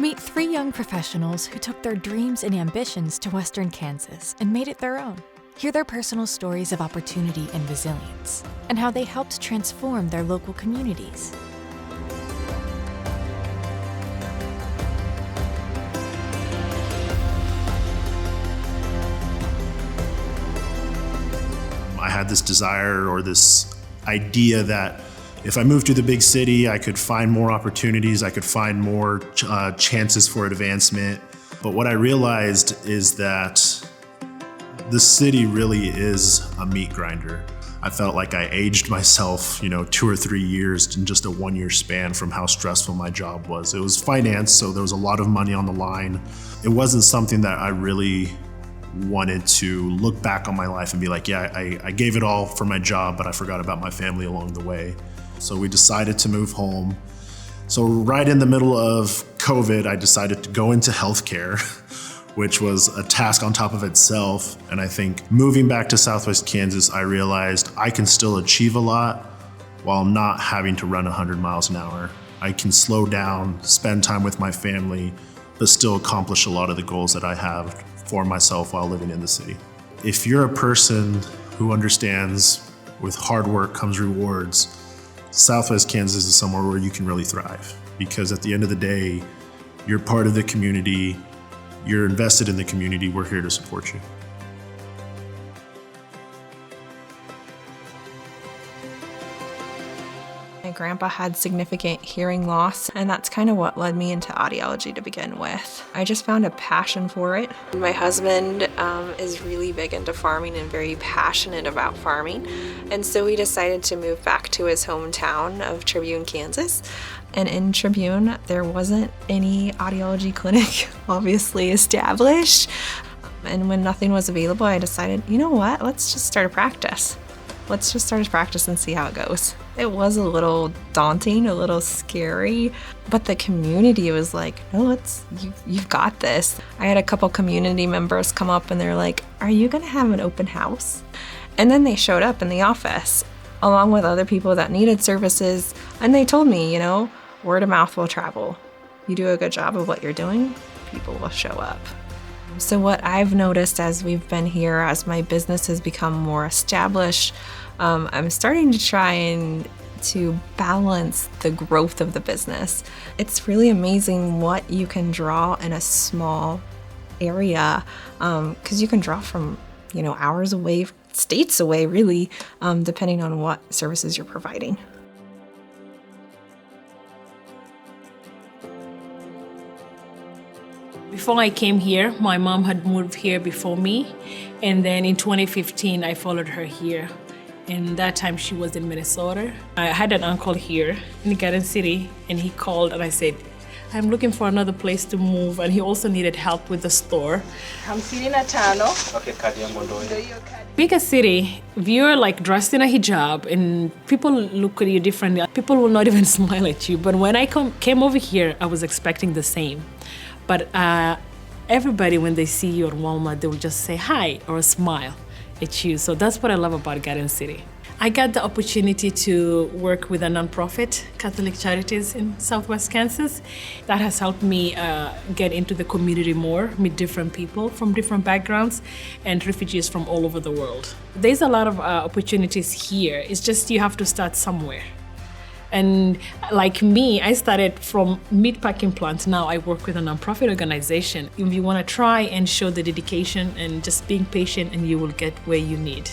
Meet 3 young professionals who took their dreams and ambitions to Western Kansas and made it their own. Hear their personal stories of opportunity and resilience, and how they helped transform their local communities. I had this desire or this idea that if I moved to the big city, I could find more opportunities, I could find more chances for advancement. But what I realized is that the city really is a meat grinder. I felt like I aged myself, 2 or 3 years in just a 1-year span from how stressful my job was. It was finance, so there was a lot of money on the line. It wasn't something that I really wanted to look back on my life and be like, yeah, I gave it all for my job, but I forgot about my family along the way. So we decided to move home. So right in the middle of COVID, I decided to go into healthcare, which was a task on top of itself. And I think moving back to Southwest Kansas, I realized I can still achieve a lot while not having to run 100 miles an hour. I can slow down, spend time with my family, but still accomplish a lot of the goals that I have for myself while living in the city. If you're a person who understands with hard work comes rewards, Southwest Kansas is somewhere where you can really thrive, because at the end of the day, you're part of the community, you're invested in the community, we're here to support you. My grandpa had significant hearing loss, and that's kind of what led me into audiology to begin with. I just found a passion for it. My husband is really big into farming and very passionate about farming, and so we decided to move back to his hometown of Tribune, Kansas. And in Tribune, there wasn't any audiology clinic obviously established. And when nothing was available, I decided, you know what, let's just start a practice. Let's just start a practice and see how it goes. It was a little daunting, a little scary, but the community was like, no, you've got this. I had a couple community members come up and they're like, are you gonna have an open house? And then they showed up in the office along with other people that needed services. And they told me, word of mouth will travel. You do a good job of what you're doing, people will show up. So what I've noticed as we've been here, as my business has become more established, I'm starting to try to balance the growth of the business. It's really amazing what you can draw in a small area, because you can draw from, hours away, states away, really, depending on what services you're providing. Before I came here, my mom had moved here before me, and then in 2015 I followed her here. And that time she was in Minnesota. I had an uncle here in Garden City, and he called and I said, I'm looking for another place to move, and he also needed help with the store. Bigger city, if you're like dressed in a hijab and people look at you differently, people will not even smile at you. But when I came over here, I was expecting the same. But everybody, when they see you at Walmart, they will just say hi or smile at you. So that's what I love about Garden City. I got the opportunity to work with a nonprofit, Catholic Charities in Southwest Kansas. That has helped me get into the community more, meet different people from different backgrounds and refugees from all over the world. There's a lot of opportunities here. It's just you have to start somewhere. And like me, I started from meat packing plant. Now I work with a nonprofit organization. If you want to try and show the dedication and just being patient, and you will get where you need.